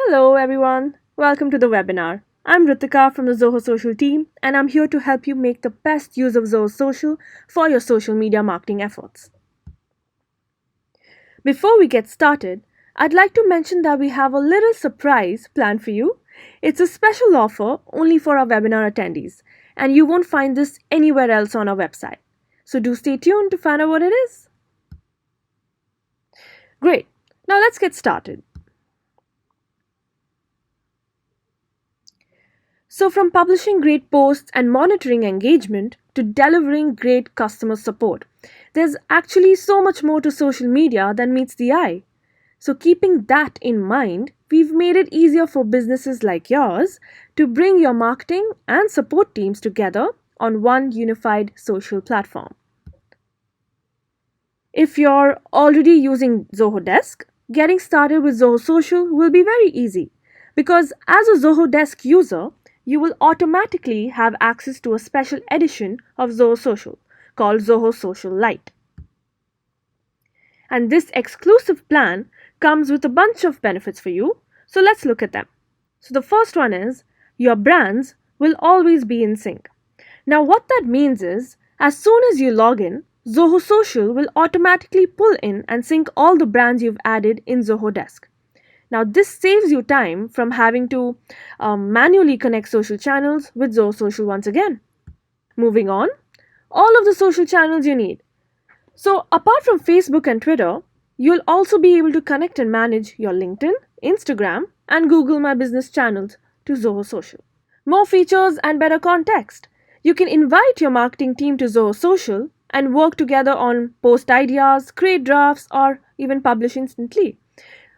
Hello, everyone. Welcome to the webinar. I'm Ritika from the Zoho Social team, and I'm here to help you make the best use of Zoho Social for your social media marketing efforts. Before we get started, I'd like to mention that we have a little surprise planned for you. It's a special offer only for our webinar attendees, and you won't find this anywhere else on our website. So do stay tuned to find out what it is. Great. Now let's get started. So, from publishing great posts and monitoring engagement to delivering great customer support, there's actually so much more to social media than meets the eye. So, keeping that in mind, we've made it easier for businesses like yours to bring your marketing and support teams together on one unified social platform. If you're already using Zoho Desk, getting started with Zoho Social will be very easy because as a Zoho Desk user, you will automatically have access to a special edition of Zoho Social called Zoho Social Lite. And this exclusive plan comes with a bunch of benefits for you, so let's look at them. So the first one is your brands will always be in sync. Now what that means is as soon as you log in, Zoho Social will automatically pull in and sync all the brands you've added in Zoho Desk. Now, this saves you time from having to manually connect social channels with Zoho Social once again. Moving on, all of the social channels you need. So, apart from Facebook and Twitter, you'll also be able to connect and manage your LinkedIn, Instagram, and Google My Business channels to Zoho Social. More features and better context. You can invite your marketing team to Zoho Social and work together on post ideas, create drafts, or even publish instantly.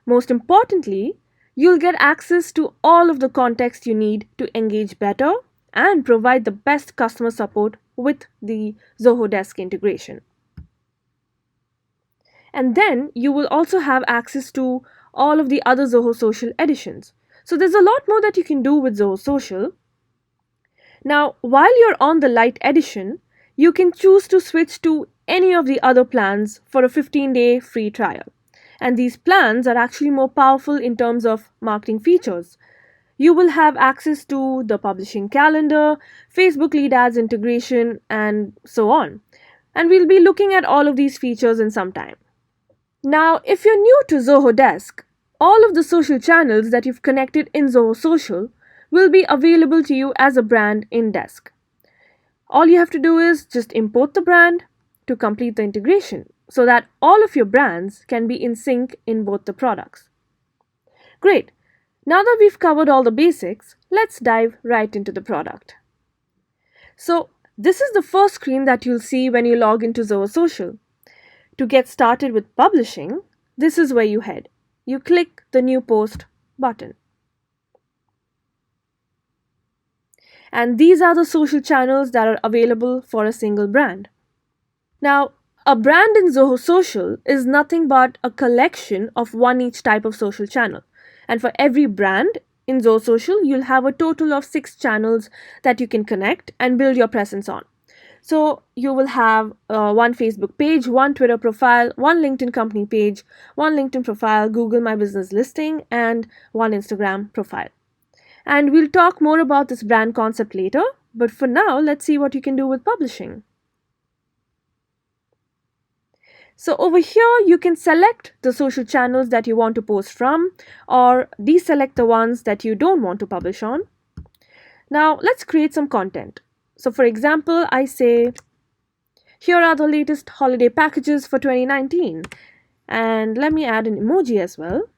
Most importantly, you'll get access to all of the context you need to engage better and provide the best customer support with the Zoho Desk integration. And then you will also have access to all of the other Zoho Social editions. So there's a lot more that you can do with Zoho Social. Now, while you're on the Lite edition, you can choose to switch to any of the other plans for a 15-day free trial. And these plans are actually more powerful in terms of marketing features. You will have access to the publishing calendar, Facebook lead ads integration, and so on. And we'll be looking at all of these features in some time. Now, if you're new to Zoho Desk, all of the social channels that you've connected in Zoho Social will be available to you as a brand in Desk. All you have to do is just import the brand to complete the integration, so that all of your brands can be in sync in both the products. Great. Now that we've covered all the basics, let's dive right into the product. So this is the first screen that you'll see when you log into Zoho Social. To get started with publishing, this is where you head. You click the New Post button. And these are the social channels that are available for a single brand. Now, a brand in Zoho Social is nothing but a collection of one each type of social channel. And for every brand in Zoho Social, you'll have a total of 6 channels that you can connect and build your presence on. So you will have one Facebook page, one Twitter profile, one LinkedIn company page, one LinkedIn profile, Google My Business listing, and one Instagram profile. And we'll talk more about this brand concept later, but for now, let's see what you can do with publishing. So over here, you can select the social channels that you want to post from or deselect the ones that you don't want to publish on. Now let's create some content. So for example, I say, here are the latest holiday packages for 2019. And let me add an emoji as well.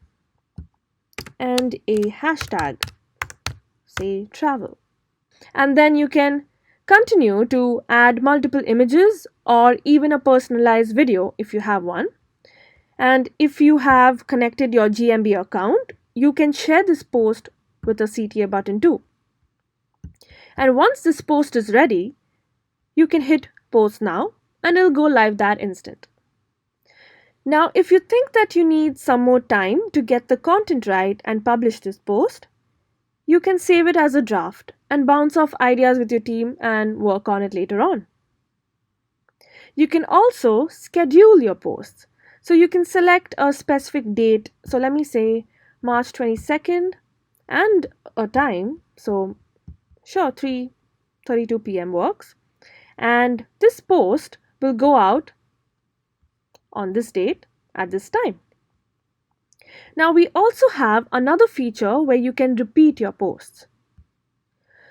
And a hashtag, say travel. And then you can continue to add multiple images or even a personalized video if you have one. And if you have connected your GMB account, you can share this post with a CTA button too. And once this post is ready, you can hit post now and it'll go live that instant. Now, if you think that you need some more time to get the content right and publish this post, you can save it as a draft and bounce off ideas with your team and work on it later on. You can also schedule your posts. So you can select a specific date. So let me say March 22nd, and a time, so sure, 3:32 p.m. works. And this post will go out on this date at this time. Now, we also have another feature where you can repeat your posts.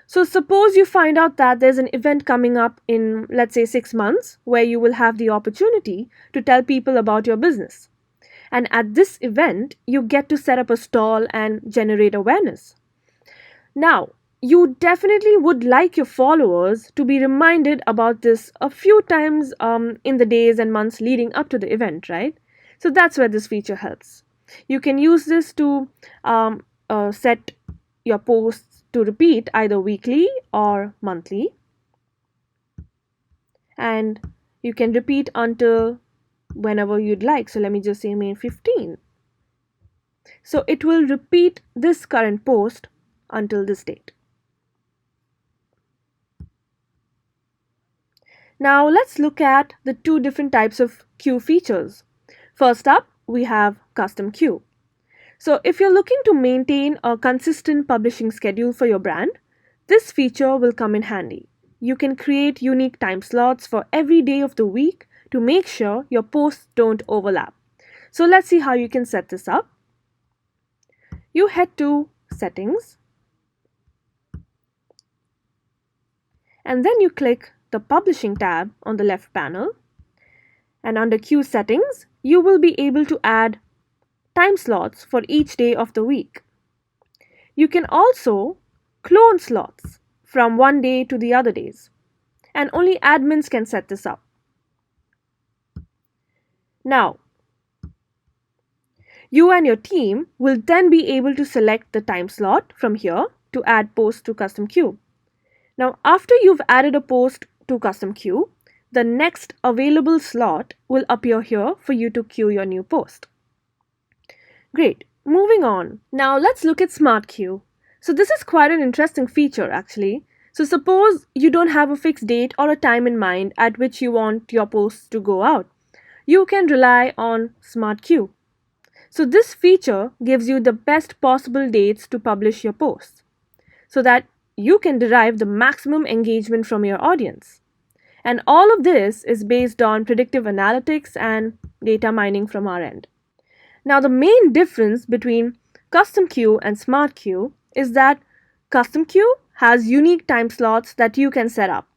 So, suppose you find out that there's an event coming up in, let's say, 6 months, where you will have the opportunity to tell people about your business. And at this event, you get to set up a stall and generate awareness. Now, you definitely would like your followers to be reminded about this a few times in the days and months leading up to the event, right? So that's where this feature helps. You can use this to set your posts to repeat either weekly or monthly, and you can repeat until whenever you'd like. So let me just say May 15. So it will repeat this current post until this date. Now let's look at the two different types of queue features. First up, we have custom queue. So if you're looking to maintain a consistent publishing schedule for your brand, this feature will come in handy. You can create unique time slots for every day of the week to make sure your posts don't overlap. So let's see how you can set this up. You head to Settings, and then you click the Publishing tab on the left panel, and under Queue Settings, you will be able to add time slots for each day of the week. You can also clone slots from one day to the other days, and only admins can set this up. Now, you and your team will then be able to select the time slot from here to add posts to custom queue. Now, after you've added a post to custom queue, the next available slot will appear here for you to queue your new post. Great, moving on. Now let's look at Smart Queue. So this is quite an interesting feature actually. So suppose you don't have a fixed date or a time in mind at which you want your posts to go out. You can rely on Smart Queue. So this feature gives you the best possible dates to publish your posts so that you can derive the maximum engagement from your audience. And all of this is based on predictive analytics and data mining from our end. Now, the main difference between Custom Queue and Smart Queue is that Custom Queue has unique time slots that you can set up,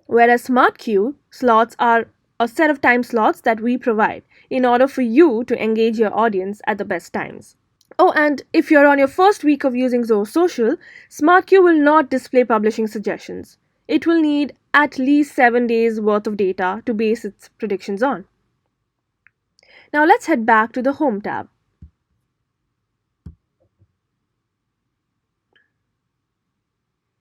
whereas Smart Queue slots are a set of time slots that we provide in order for you to engage your audience at the best times. Oh, and if you're on your first week of using Zoho Social, Smart Queue will not display publishing suggestions. It will need at least 7 days worth of data to base its predictions on. Now let's head back to the Home tab.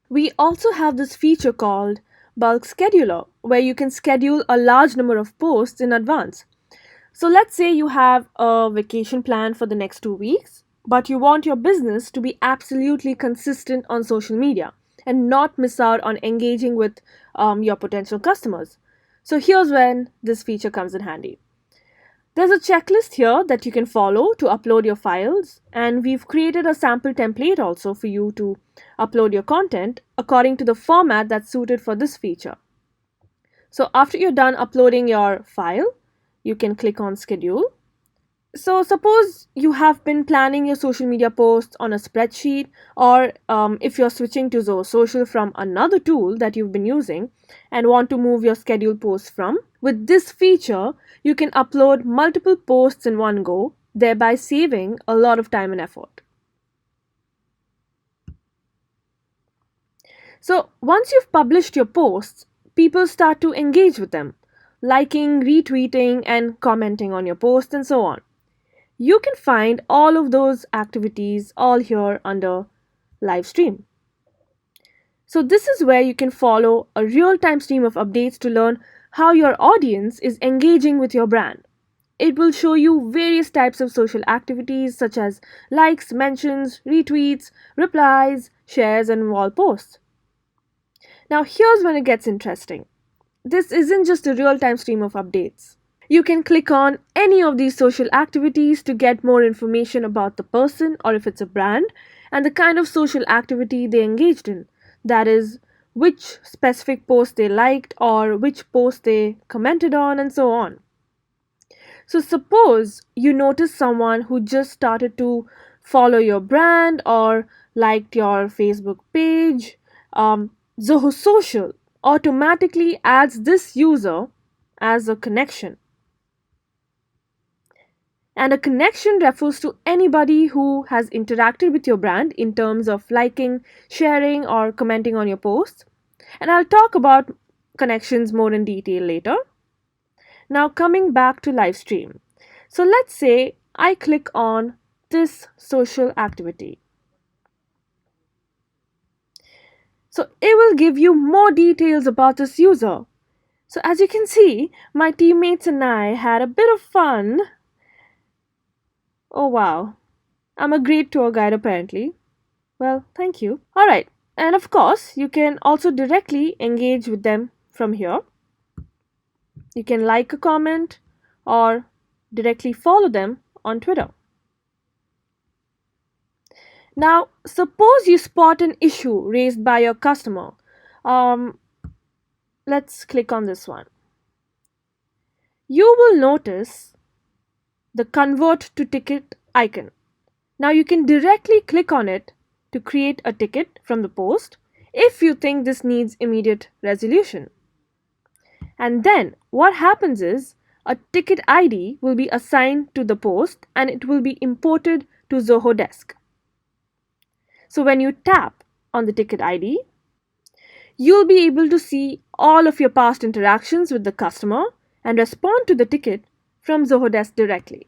We also have this feature called Bulk Scheduler, where you can schedule a large number of posts in advance. So let's say you have a vacation plan for the next 2 weeks, but you want your business to be absolutely consistent on social media and not miss out on engaging with your potential customers. So here's when this feature comes in handy. There's a checklist here that you can follow to upload your files, and we've created a sample template also for you to upload your content according to the format that's suited for this feature. So after you're done uploading your file, you can click on Schedule. So suppose you have been planning your social media posts on a spreadsheet, or if you're switching to Zoho Social from another tool that you've been using and want to move your scheduled posts from, with this feature, you can upload multiple posts in one go, thereby saving a lot of time and effort. So once you've published your posts, people start to engage with them, liking, retweeting, and commenting on your posts and so on. You can find all of those activities all here under live stream. So this is where you can follow a real-time stream of updates to learn how your audience is engaging with your brand. It will show you various types of social activities such as likes, mentions, retweets, replies, shares, and wall posts. Now here's when it gets interesting. This isn't just a real-time stream of updates. You can click on any of these social activities to get more information about the person or if it's a brand and the kind of social activity they engaged in. That is, which specific post they liked or which post they commented on, and so on. So, suppose you notice someone who just started to follow your brand or liked your Facebook page. Zoho Social automatically adds this user as a connection. And a connection refers to anybody who has interacted with your brand in terms of liking, sharing, or commenting on your posts. And I'll talk about connections more in detail later. Now, coming back to live stream. So, let's say I click on this social activity. So, it will give you more details about this user. So, as you can see, my teammates and I had a bit of fun. Oh, wow. I'm a great tour guide, apparently. Well, thank you. Alright, and of course, you can also directly engage with them from here. You can like a comment or directly follow them on Twitter. Now, suppose you spot an issue raised by your customer. Um, let's click on this one. You will notice the convert to ticket icon. Now, you can directly click on it to create a ticket from the post if you think this needs immediate resolution. And then what happens is a ticket ID will be assigned to the post and it will be imported to Zoho Desk. So when you tap on the ticket ID, you'll be able to see all of your past interactions with the customer and respond to the ticket from Zoho Desk directly.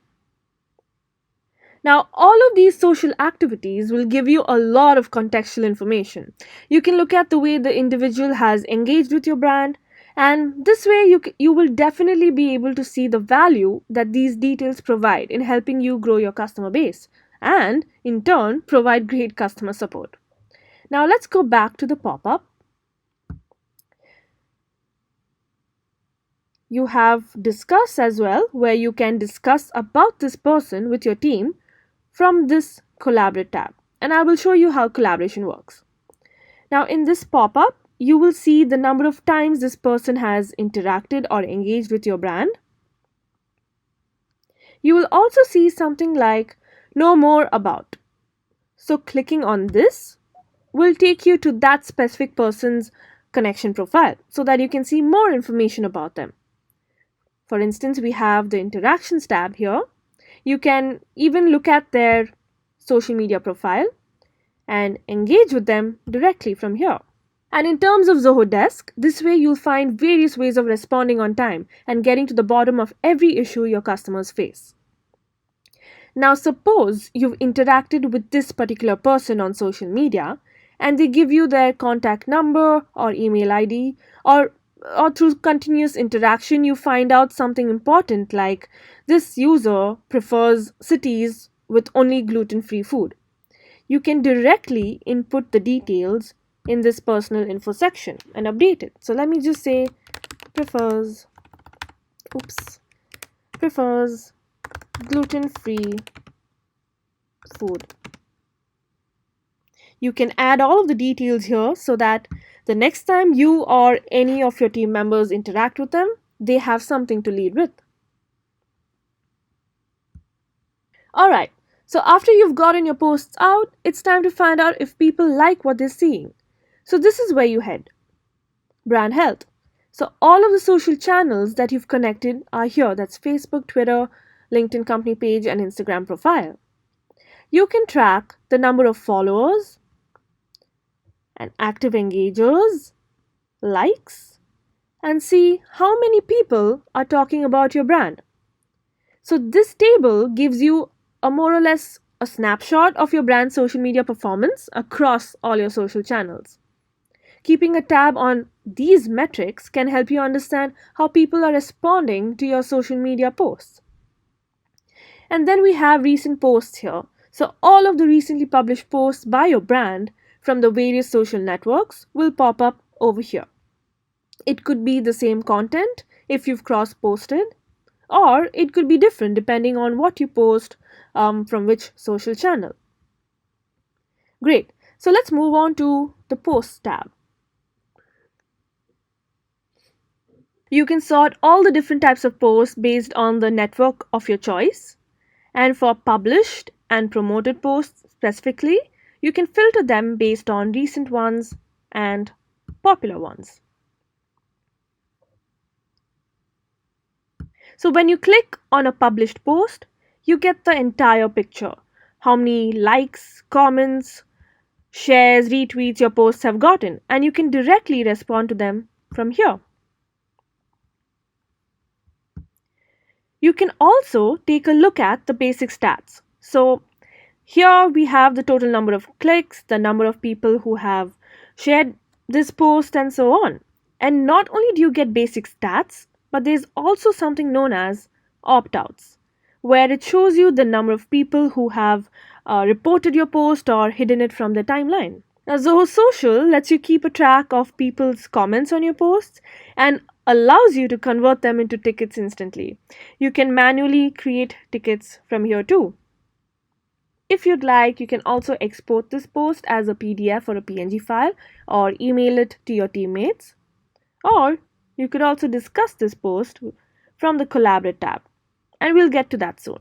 Now, all of these social activities will give you a lot of contextual information. You can look at the way the individual has engaged with your brand, and this way you will definitely be able to see the value that these details provide in helping you grow your customer base and, in turn, provide great customer support. Now, let's go back to the pop-up. You have discuss as well, where you can discuss about this person with your team from this collaborate tab, and I will show you how collaboration works. Now, in this pop-up, you will see the number of times this person has interacted or engaged with your brand. You will also see something like know more about. So clicking on this will take you to that specific person's connection profile so that you can see more information about them. For instance, we have the interactions tab here. You can even look at their social media profile and engage with them directly from here. And in terms of Zoho Desk, this way you'll find various ways of responding on time and getting to the bottom of every issue your customers face. Now, suppose you've interacted with this particular person on social media and they give you their contact number or email ID, or through continuous interaction you find out something important like this user prefers cities with only gluten-free food. You can directly input the details in this personal info section and update it. So let me just say prefers gluten-free food. You can add all of the details here so that the next time you or any of your team members interact with them, they have something to lead with. Alright, so after you've gotten your posts out, it's time to find out if people like what they're seeing. So this is where you head. Brand health. So all of the social channels that you've connected are here. That's Facebook, Twitter, LinkedIn company page, and Instagram profile. You can track the number of followers and active engagers, likes, and see how many people are talking about your brand. So this table gives you a more or less a snapshot of your brand's social media performance across all your social channels. Keeping a tab on these metrics can help you understand how people are responding to your social media posts. And then we have recent posts here. So all of the recently published posts by your brand from the various social networks will pop up over here. It could be the same content if you've cross-posted, or it could be different depending on what you post from which social channel. Great. So let's move on to the Posts tab. You can sort all the different types of posts based on the network of your choice. And for published and promoted posts specifically, you can filter them based on recent ones and popular ones. So when you click on a published post, you get the entire picture. How many likes, comments, shares, retweets your posts have gotten, and you can directly respond to them from here. You can also take a look at the basic stats. So here we have the total number of clicks, the number of people who have shared this post, and so on. And not only do you get basic stats, but there's also something known as opt outs, where it shows you the number of people who have reported your post or hidden it from the timeline. Now, Zoho Social lets you keep a track of people's comments on your posts and allows you to convert them into tickets instantly. You can manually create tickets from here too. If you'd like, you can also export this post as a PDF or a PNG file or email it to your teammates. Or you could also discuss this post from the Collaborate tab, and we'll get to that soon.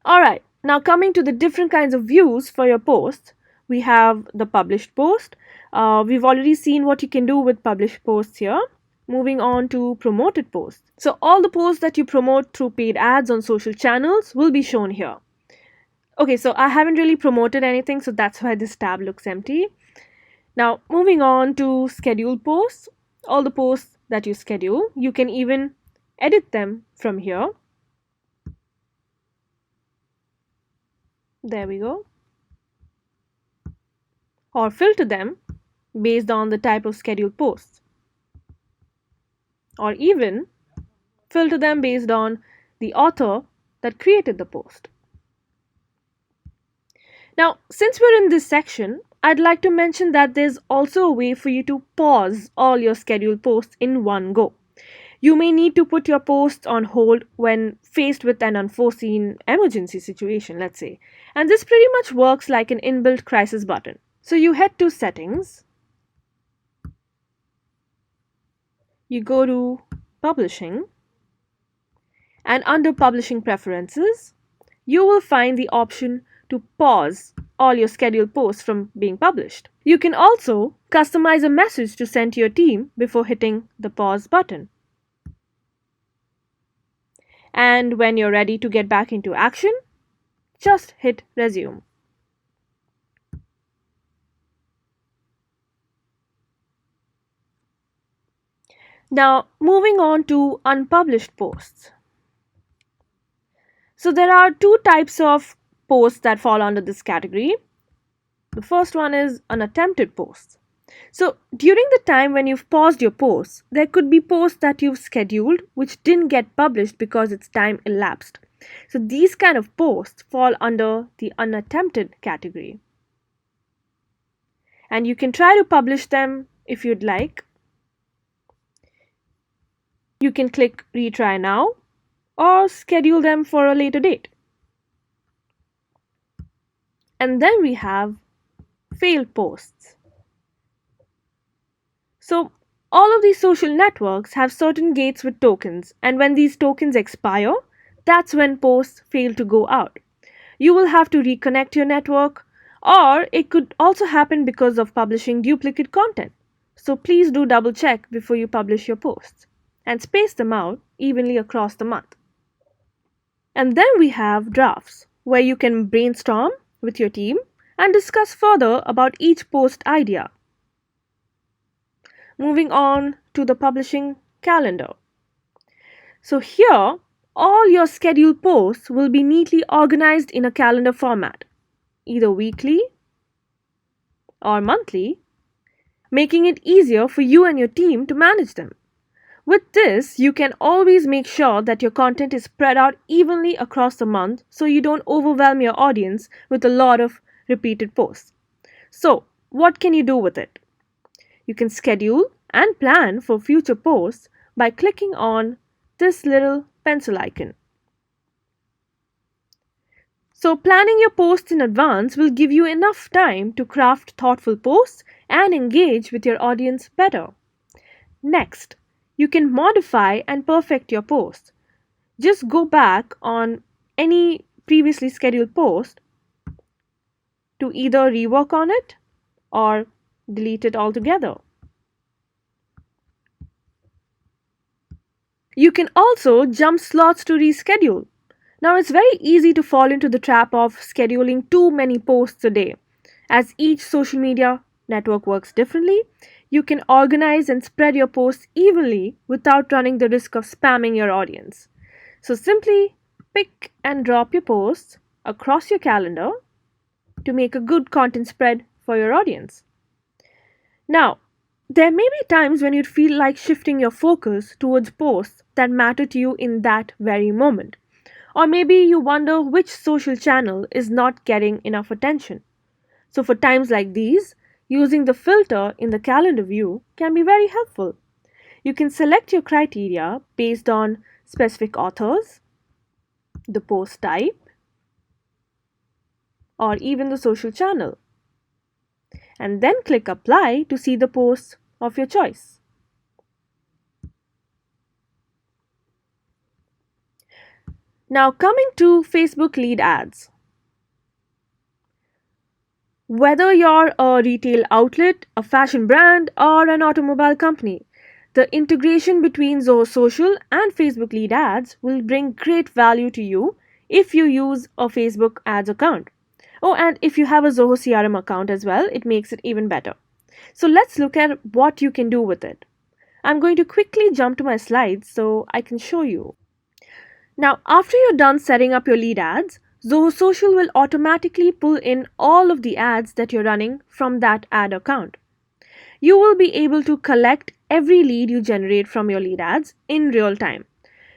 Alright, now coming to the different kinds of views for your posts, we have the published post. We've already seen what you can do with published posts here. Moving on to promoted posts. So all the posts that you promote through paid ads on social channels will be shown here. Okay, so I haven't really promoted anything, so that's why this tab looks empty. Now, moving on to scheduled posts. All the posts that you schedule, you can even edit them from here. There we go. Or filter them based on the type of scheduled posts. Or even filter them based on the author that created the post. Now, since we're in this section, I'd like to mention that there's also a way for you to pause all your scheduled posts in one go. You may need to put your posts on hold when faced with an unforeseen emergency situation, let's say. And this pretty much works like an inbuilt crisis button. So you head to Settings, you go to Publishing, and under Publishing Preferences, you will find the option to pause all your scheduled posts from being published. You can also customize a message to send to your team before hitting the pause button. And when you're ready to get back into action, just hit resume. Now, moving on to unpublished posts. So there are two types of posts that fall under this category. The first one is unattempted posts. So during the time when you've paused your posts, there could be posts that you've scheduled which didn't get published because its time elapsed. So these kind of posts fall under the unattempted category. And you can try to publish them if you'd like. You can click retry now or schedule them for a later date. And then we have failed posts. So all of these social networks have certain gates with tokens, and when these tokens expire, that's when posts fail to go out. You will have to reconnect your network, or it could also happen because of publishing duplicate content. So please do double check before you publish your posts and space them out evenly across the month. And then we have drafts, where you can brainstorm with your team and discuss further about each post idea. Moving on to the publishing calendar. So here, all your scheduled posts will be neatly organized in a calendar format, either weekly or monthly, making it easier for you and your team to manage them. With this, you can always make sure that your content is spread out evenly across the month so you don't overwhelm your audience with a lot of repeated posts. So, what can you do with it? You can schedule and plan for future posts by clicking on this little pencil icon. So, planning your posts in advance will give you enough time to craft thoughtful posts and engage with your audience better. Next, you can modify and perfect your post. Just go back on any previously scheduled post to either rework on it or delete it altogether. You can also jump slots to reschedule. Now, it's very easy to fall into the trap of scheduling too many posts a day. As each social media network works differently, you can organize and spread your posts evenly without running the risk of spamming your audience. So, simply pick and drop your posts across your calendar to make a good content spread for your audience. Now, there may be times when you'd feel like shifting your focus towards posts that matter to you in that very moment. Or maybe you wonder which social channel is not getting enough attention. So, for times like these, using the filter in the calendar view can be very helpful. You can select your criteria based on specific authors, the post type, or even the social channel, and then click apply to see the posts of your choice. Now, coming to Facebook lead ads. Whether you're a retail outlet, a fashion brand, or an automobile company, the integration between Zoho Social and Facebook lead ads will bring great value to you if you use a Facebook ads account. Oh, and if you have a Zoho CRM account as well, it makes it even better. So let's look at what you can do with it. I'm going to quickly jump to my slides so I can show you. Now, after you're done setting up your lead ads, Zoho Social will automatically pull in all of the ads that you're running from that ad account. You will be able to collect every lead you generate from your lead ads in real time.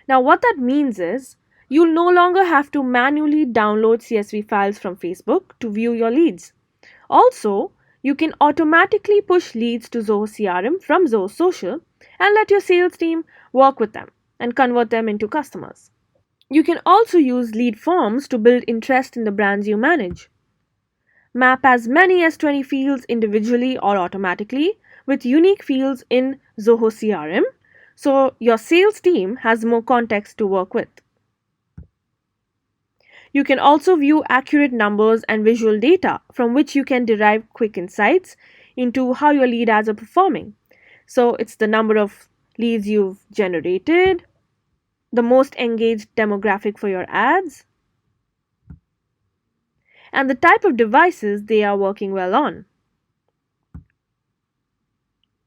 Now, what that means is you'll no longer have to manually download CSV files from Facebook to view your leads. Also, you can automatically push leads to Zoho CRM from Zoho Social and let your sales team work with them and convert them into customers. You can also use lead forms to build interest in the brands you manage. Map as many as 20 fields individually or automatically with unique fields in Zoho CRM so your sales team has more context to work with. You can also view accurate numbers and visual data from which you can derive quick insights into how your lead ads are performing. So it's the number of leads you've generated, the most engaged demographic for your ads, and the type of devices they are working well on.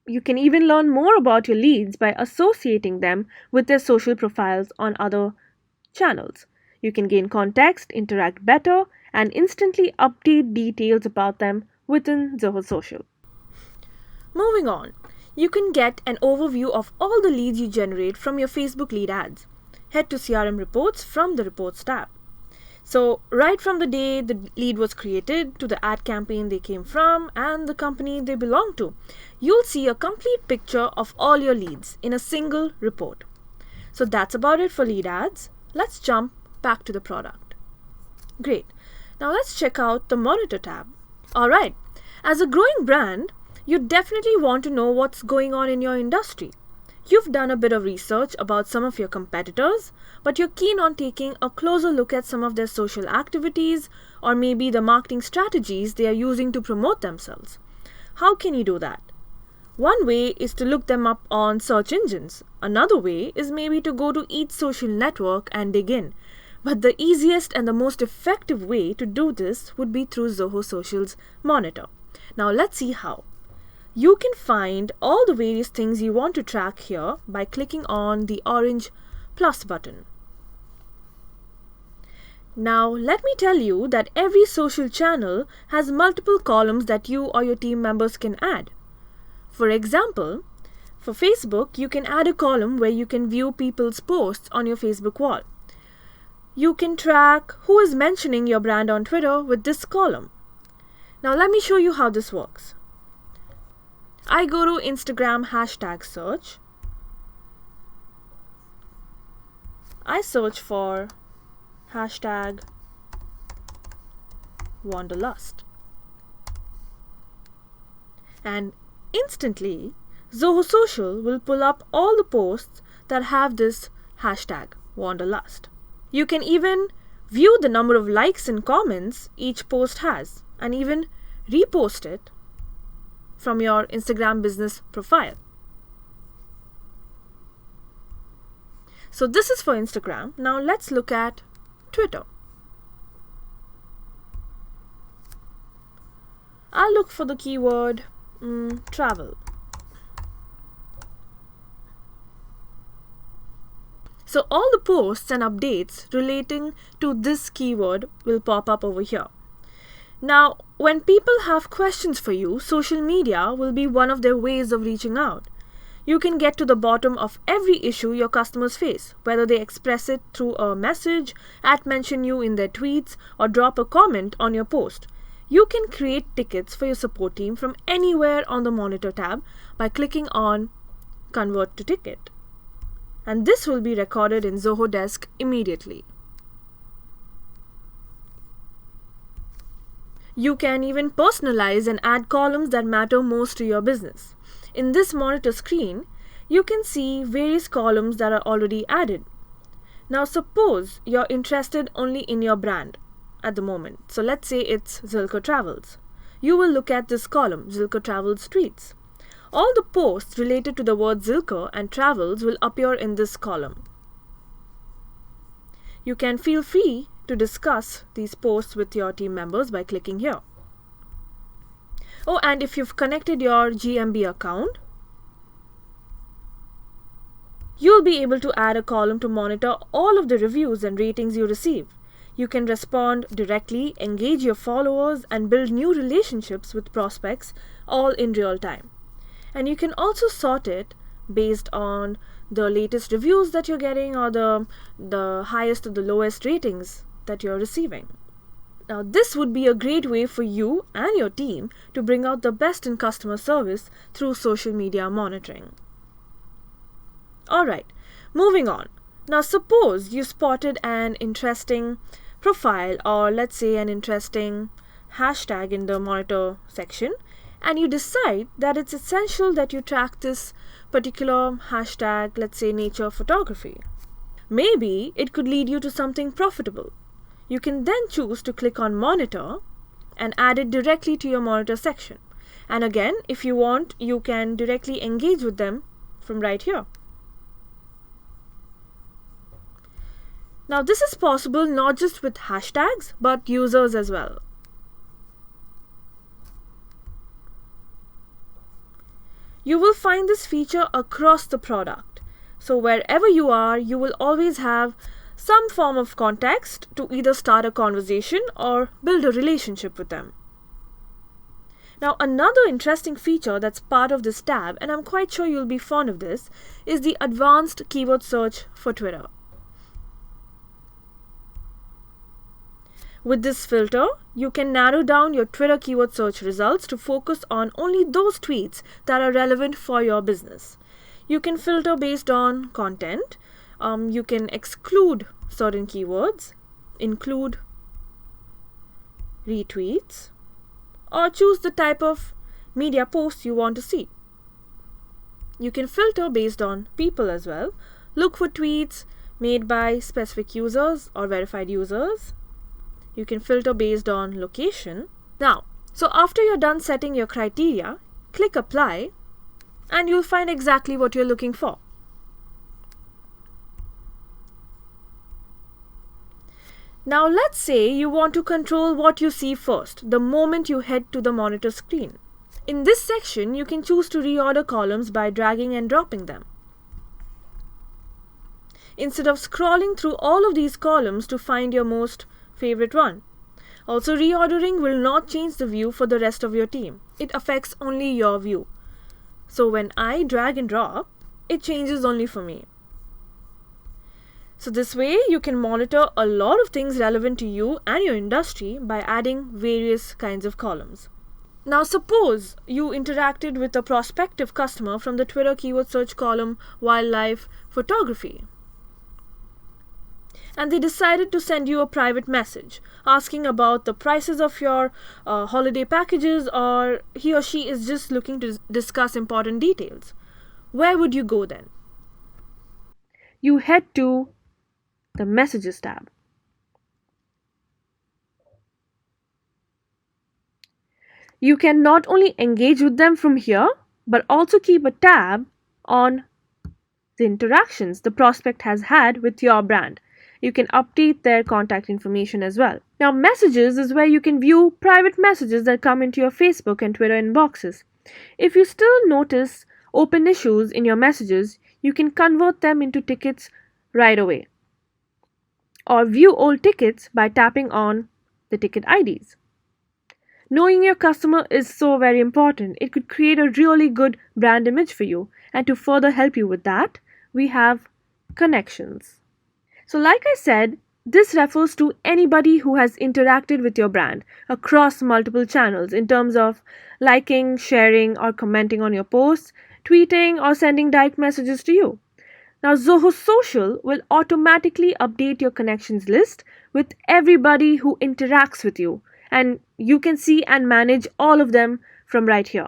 You can even learn more about your leads by associating them with their social profiles on other channels. You can gain context, interact better, and instantly update details about them within Zoho Social. Moving on, you can get an overview of all the leads you generate from your Facebook lead ads. Head to CRM reports from the Reports tab. So, right from the day the lead was created to the ad campaign they came from and the company they belong to, you'll see a complete picture of all your leads in a single report. So, that's about it for lead ads. Let's jump back to the product. Great. Now, let's check out the Monitor tab. Alright, as a growing brand, you definitely want to know what's going on in your industry. You've done a bit of research about some of your competitors, but you're keen on taking a closer look at some of their social activities or maybe the marketing strategies they are using to promote themselves. How can you do that? One way is to look them up on search engines. Another way is maybe to go to each social network and dig in. But the easiest and the most effective way to do this would be through Zoho Social's Monitor. Now let's see how. You can find all the various things you want to track here by clicking on the orange plus button. Now, let me tell you that every social channel has multiple columns that you or your team members can add. For example, for Facebook, you can add a column where you can view people's posts on your Facebook wall. You can track who is mentioning your brand on Twitter with this column. Now, let me show you how this works. I go to Instagram hashtag search. I search for hashtag wanderlust. And instantly, Zoho Social will pull up all the posts that have this hashtag wanderlust. You can even view the number of likes and comments each post has and even repost it from your Instagram business profile. So this is for Instagram. Now let's look at Twitter. I'll look for the keyword travel. So all the posts and updates relating to this keyword will pop up over here. Now, when people have questions for you, social media will be one of their ways of reaching out. You can get to the bottom of every issue your customers face, whether they express it through a message, mention you in their tweets, or drop a comment on your post. You can create tickets for your support team from anywhere on the Monitor tab by clicking on Convert to Ticket. And this will be recorded in Zoho Desk immediately. You can even personalize and add columns that matter most to your business. In this monitor screen, you can see various columns that are already added. Now suppose you're interested only in your brand at the moment. So let's say it's Zilker Travels. You will look at this column, Zilker Travels Tweets. All the posts related to the word Zilker and travels will appear in this column. You can feel free to discuss these posts with your team members by clicking here. Oh, and if you've connected your GMB account, you'll be able to add a column to monitor all of the reviews and ratings you receive. You can respond directly, engage your followers, and build new relationships with prospects all in real time. And you can also sort it based on the latest reviews that you're getting or the highest or the lowest ratings that you're receiving. Now, this would be a great way for you and your team to bring out the best in customer service through social media monitoring. Alright, moving on. Now, suppose you spotted an interesting profile or let's say an interesting hashtag in the monitor section, and you decide that it's essential that you track this particular hashtag, let's say nature photography. Maybe it could lead you to something profitable. You can then choose to click on Monitor and add it directly to your monitor section. And again, if you want, you can directly engage with them from right here. Now, this is possible not just with hashtags, but users as well. You will find this feature across the product. So wherever you are, you will always have some form of context to either start a conversation or build a relationship with them. Now, another interesting feature that's part of this tab, and I'm quite sure you'll be fond of this, is the advanced keyword search for Twitter. With this filter, you can narrow down your Twitter keyword search results to focus on only those tweets that are relevant for your business. You can filter based on content. You can exclude certain keywords, include retweets, or choose the type of media posts you want to see. You can filter based on people as well. Look for tweets made by specific users or verified users. You can filter based on location. Now, so after you're done setting your criteria, click Apply and you'll find exactly what you're looking for. Now, let's say you want to control what you see first, the moment you head to the monitor screen. In this section, you can choose to reorder columns by dragging and dropping them. Instead of scrolling through all of these columns to find your most favorite one. Also, reordering will not change the view for the rest of your team. It affects only your view. So when I drag and drop, it changes only for me. So this way you can monitor a lot of things relevant to you and your industry by adding various kinds of columns. Now suppose you interacted with a prospective customer from the Twitter keyword search column wildlife photography. and they decided to send you a private message asking about the prices of your holiday packages, or he or she is just looking to discuss important details, where would you go then? You head to the Messages tab. You can not only engage with them from here, but also keep a tab on the interactions the prospect has had with your brand. You can update their contact information as well. Now, Messages is where you can view private messages that come into your Facebook and Twitter inboxes. If you still notice open issues in your messages, you can convert them into tickets right away, or view old tickets by tapping on the ticket IDs. Knowing your customer is so very important. It could create a really good brand image for you. And to further help you with that, we have connections. So, like I said, this refers to anybody who has interacted with your brand across multiple channels in terms of liking, sharing, or commenting on your posts, tweeting, or sending direct messages to you. Now, Zoho Social will automatically update your connections list with everybody who interacts with you, and you can see and manage all of them from right here.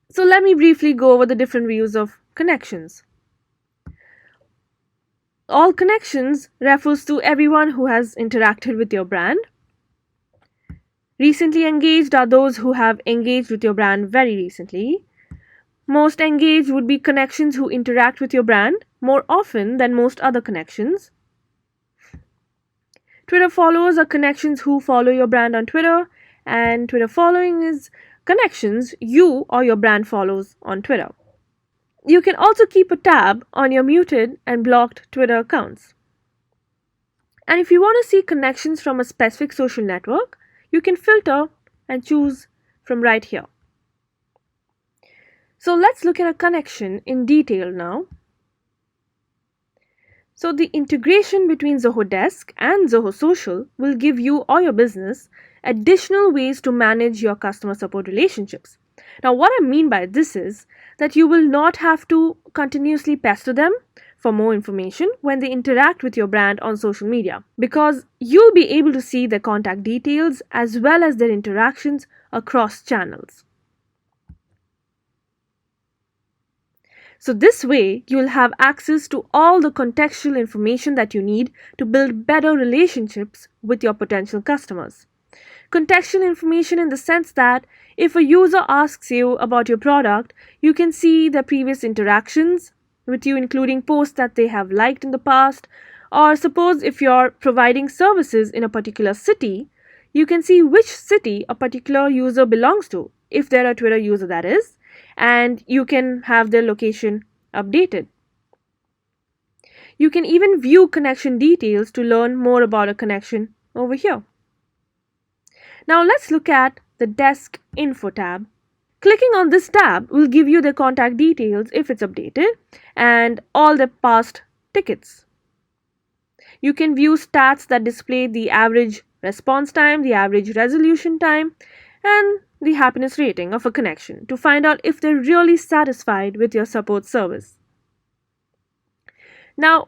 So, let me briefly go over the different views of connections. All connections refers to everyone who has interacted with your brand. Recently engaged are those who have engaged with your brand very recently. Most engaged would be connections who interact with your brand more often than most other connections. Twitter followers are connections who follow your brand on Twitter, and Twitter following is connections you or your brand follows on Twitter. You can also keep a tab on your muted and blocked Twitter accounts. And if you want to see connections from a specific social network, you can filter and choose from right here. So let's look at a connection in detail now. So the integration between Zoho Desk and Zoho Social will give you or your business additional ways to manage your customer support relationships. Now, what I mean by this is that you will not have to continuously pester them for more information when they interact with your brand on social media, because you'll be able to see their contact details as well as their interactions across channels. So this way, you'll have access to all the contextual information that you need to build better relationships with your potential customers. Contextual information in the sense that if a user asks you about your product, you can see their previous interactions with you, including posts that they have liked in the past. Or suppose if you're providing services in a particular city, you can see which city a particular user belongs to, if they're a Twitter user that is, and you can have their location updated. You can even view connection details to learn more about a connection over here. Now let's look at the Desk Info tab. Clicking on this tab will give you the contact details if it's updated and all the past tickets. You can view stats that display the average response time, the average resolution time, and the happiness rating of a connection to find out if they're really satisfied with your support service. Now,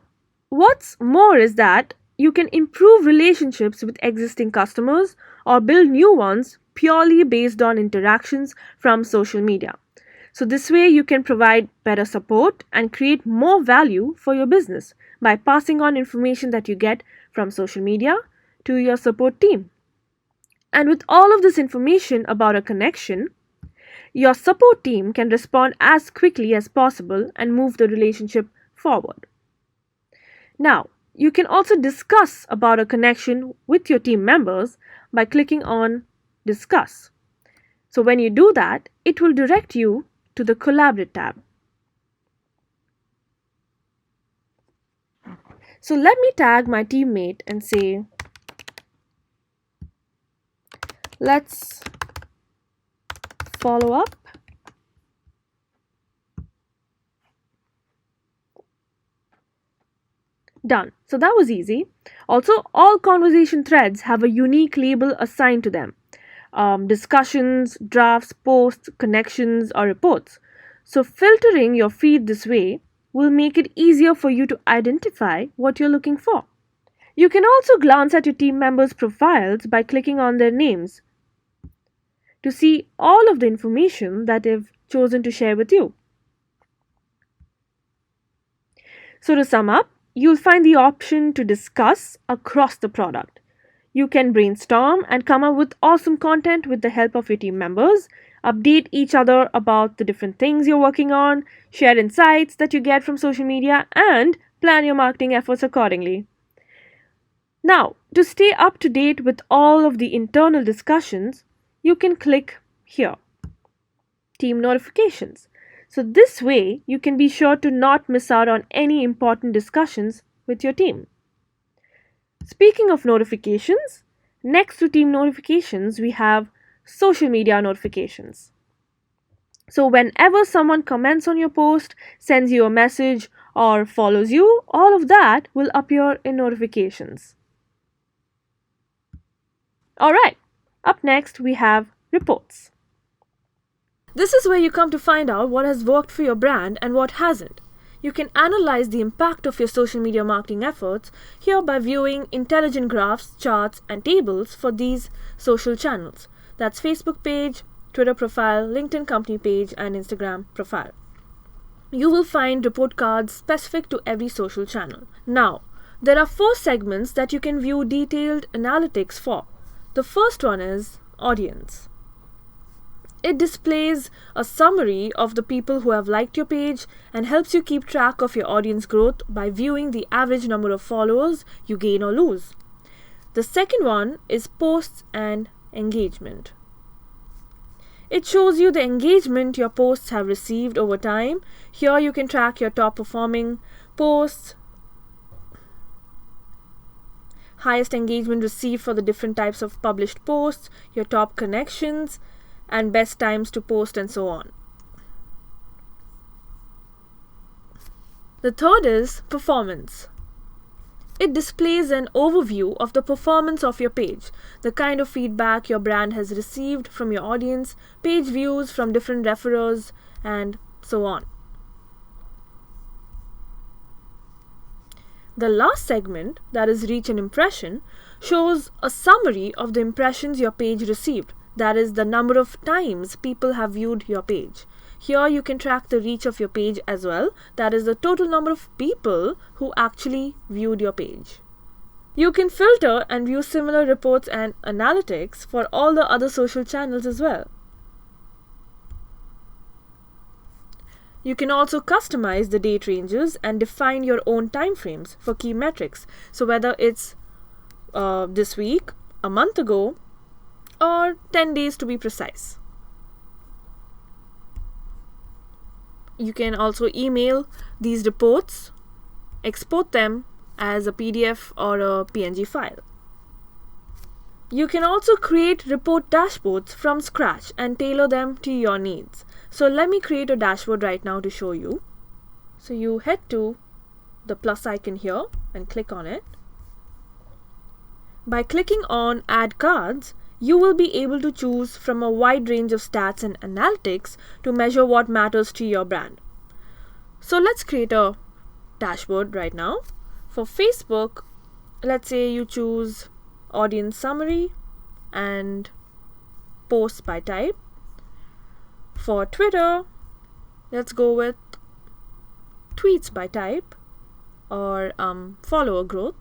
what's more is that you can improve relationships with existing customers or build new ones purely based on interactions from social media. So this way you can provide better support and create more value for your business by passing on information that you get from social media to your support team. And with all of this information about a connection, your support team can respond as quickly as possible and move the relationship forward. Now, you can also discuss about a connection with your team members by clicking on Discuss. So when you do that, it will direct you to the Collaborate tab. So let me tag my teammate and say, let's follow up. Done. So that was easy. Also, all conversation threads have a unique label assigned to them. Discussions, drafts, posts, connections, or reports. So filtering your feed this way will make it easier for you to identify what you're looking for. You can also glance at your team members' profiles by clicking on their names to see all of the information that they've chosen to share with you. So, to sum up, you'll find the option to discuss across the product. You can brainstorm and come up with awesome content with the help of your team members, update each other about the different things you're working on, share insights that you get from social media, and plan your marketing efforts accordingly. Now, to stay up to date with all of the internal discussions, you can click here, Team Notifications. So, this way, you can be sure to not miss out on any important discussions with your team. Speaking of notifications, next to team notifications, we have social media notifications. So, whenever someone comments on your post, sends you a message, or follows you, all of that will appear in notifications. Alright, up next we have reports. This is where you come to find out what has worked for your brand and what hasn't. You can analyze the impact of your social media marketing efforts here by viewing intelligent graphs, charts, and tables for these social channels. That's Facebook page, Twitter profile, LinkedIn company page, and Instagram profile. You will find report cards specific to every social channel. Now, there are 4 segments that you can view detailed analytics for. The first one is audience. It displays a summary of the people who have liked your page and helps you keep track of your audience growth by viewing the average number of followers you gain or lose. The second one is posts and engagement. It shows you the engagement your posts have received over time. Here you can track your top performing posts, highest engagement received for the different types of published posts, your top connections, and best times to post, and so on. The third is performance. It displays an overview of the performance of your page, the kind of feedback your brand has received from your audience, page views from different referrers, and so on. The last segment, that is reach and impression, shows a summary of the impressions your page received. That is the number of times people have viewed your page. Here you can track the reach of your page as well. That is the total number of people who actually viewed your page. You can filter and view similar reports and analytics for all the other social channels as well. You can also customize the date ranges and define your own timeframes for key metrics. So whether it's this week, a month ago, or 10 days to be precise. You can also email these reports, export them as a PDF or a PNG file. You can also create report dashboards from scratch and tailor them to your needs. So let me create a dashboard right now to show you. So you head to the plus icon here and click on it. By clicking on Add Cards, you will be able to choose from a wide range of stats and analytics to measure what matters to your brand. So let's create a dashboard right now. For Facebook, let's say you choose audience summary and posts by type. For Twitter, let's go with tweets by type or follower growth.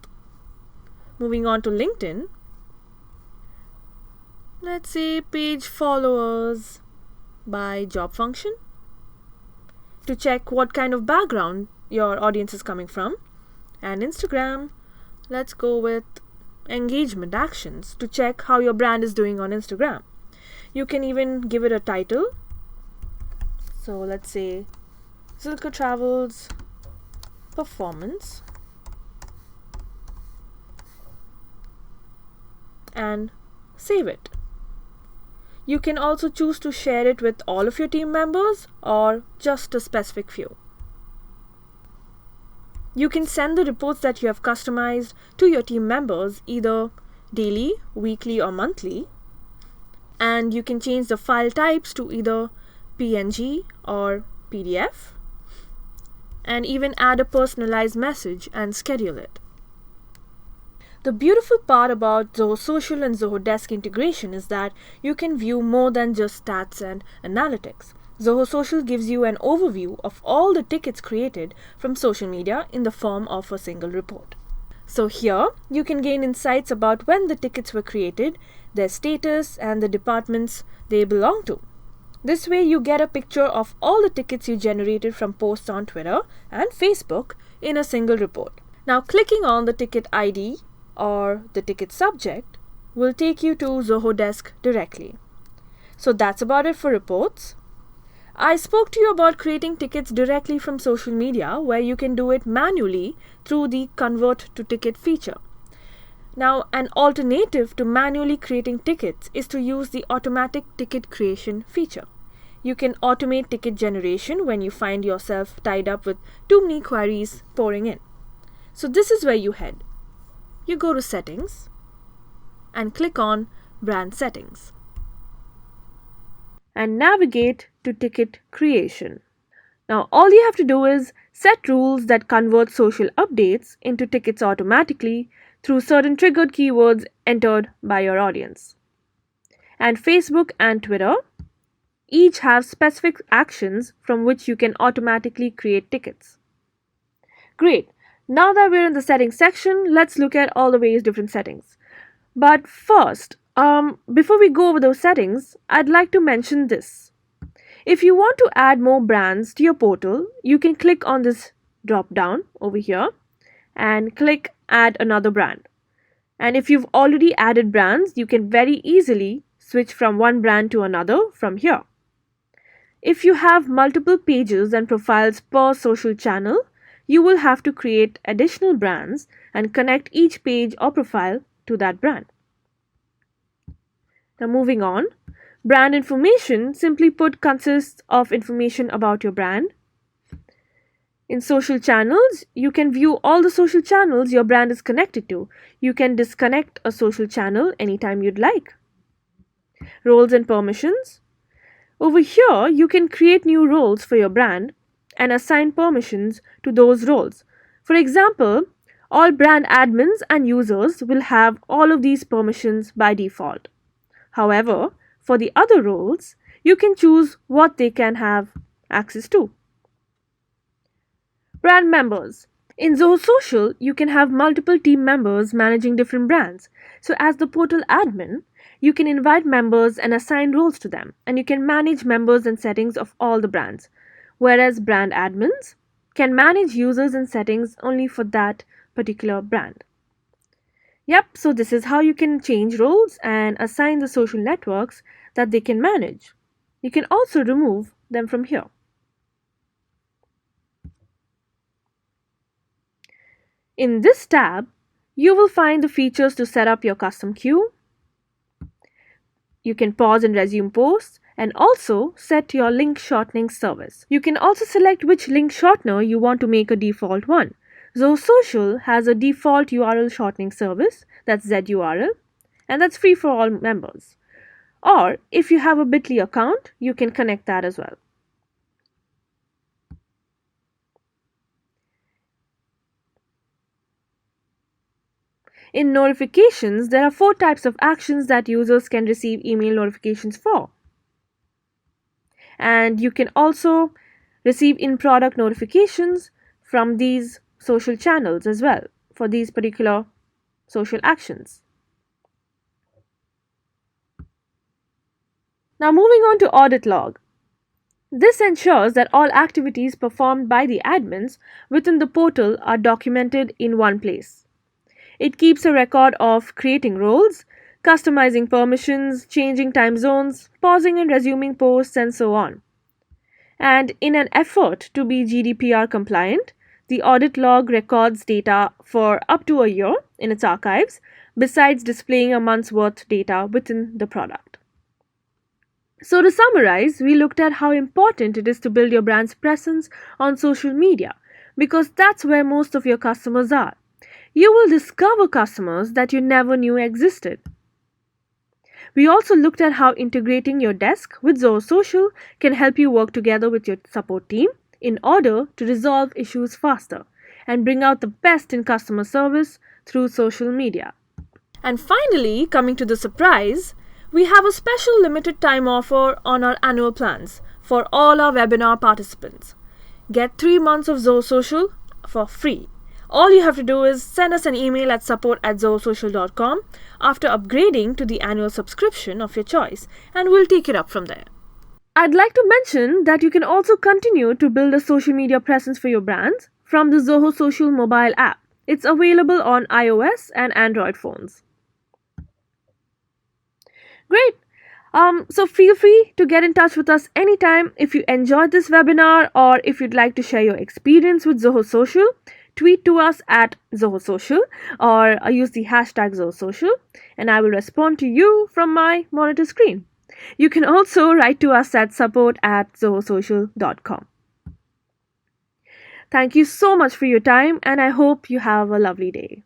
Moving on to LinkedIn, let's say page followers by job function to check what kind of background your audience is coming from. And Instagram, let's go with engagement actions to check how your brand is doing on Instagram. You can even give it a title. So let's say Zilka Travels Performance, and save it. You can also choose to share it with all of your team members or just a specific few. You can send the reports that you have customized to your team members either daily, weekly, or monthly. And you can change the file types to either PNG or PDF, and even add a personalized message and schedule it. The beautiful part about Zoho Social and Zoho Desk integration is that you can view more than just stats and analytics. Zoho Social gives you an overview of all the tickets created from social media in the form of a single report. So here, you can gain insights about when the tickets were created, their status, and the departments they belong to. This way, you get a picture of all the tickets you generated from posts on Twitter and Facebook in a single report. Now, clicking on the ticket ID or the ticket subject will take you to Zoho Desk directly. So that's about it for reports. I spoke to you about creating tickets directly from social media, where you can do it manually through the Convert to Ticket feature. Now, an alternative to manually creating tickets is to use the automatic ticket creation feature. You can automate ticket generation when you find yourself tied up with too many queries pouring in. So this is where you head. You go to Settings and click on Brand Settings and navigate to Ticket Creation. Now all you have to do is set rules that convert social updates into tickets automatically through certain triggered keywords entered by your audience. And Facebook and Twitter each have specific actions from which you can automatically create tickets. Great. Now that we're in the settings section, let's look at all the various different settings. But first, before we go over those settings, I'd like to mention this. If you want to add more brands to your portal, you can click on this drop down over here and click Add Another Brand. And if you've already added brands, you can very easily switch from one brand to another from here. If you have multiple pages and profiles per social channel, you will have to create additional brands and connect each page or profile to that brand. Now moving on, brand information, simply put, consists of information about your brand. In social channels, you can view all the social channels your brand is connected to. You can disconnect a social channel anytime you'd like. Roles and permissions. Over here, you can create new roles for your brand and assign permissions to those roles. For example, all brand admins and users will have all of these permissions by default. However, for the other roles, you can choose what they can have access to. Brand members. In Zoho Social, you can have multiple team members managing different brands. So as the portal admin, you can invite members and assign roles to them, and you can manage members and settings of all the brands. Whereas brand admins can manage users and settings only for that particular brand. Yep, so this is how you can change roles and assign the social networks that they can manage. You can also remove them from here. In this tab, you will find the features to set up your custom queue. You can pause and resume posts, and also set your link shortening service. You can also select which link shortener you want to make a default one. Zoho Social has a default URL shortening service, that's ZURL, and that's free for all members. Or if you have a Bitly account, you can connect that as well. In notifications, there are 4 types of actions that users can receive email notifications for. And you can also receive in-product notifications from these social channels as well for these particular social actions. Now moving on to audit log. This ensures that all activities performed by the admins within the portal are documented in one place. It keeps a record of creating roles, customizing permissions, changing time zones, pausing and resuming posts, and so on. And in an effort to be GDPR compliant, the audit log records data for up to a year in its archives, besides displaying a month's worth data within the product. So to summarize, we looked at how important it is to build your brand's presence on social media, because that's where most of your customers are. You will discover customers that you never knew existed. We also looked at how integrating your desk with Zoho Social can help you work together with your support team in order to resolve issues faster and bring out the best in customer service through social media. And finally, coming to the surprise, we have a special limited time offer on our annual plans for all our webinar participants. Get 3 months of Zoho Social for free. All you have to do is send us an email at support@zohosocial.com after upgrading to the annual subscription of your choice, and we'll take it up from there. I'd like to mention that you can also continue to build a social media presence for your brands from the Zoho Social mobile app. It's available on iOS and Android phones. Great! So feel free to get in touch with us anytime if you enjoyed this webinar or if you'd like to share your experience with Zoho Social. Tweet to us at Zoho Social or use the hashtag Zoho Social, and I will respond to you from my monitor screen. You can also write to us at support@zohosocial.com. Thank you so much for your time, and I hope you have a lovely day.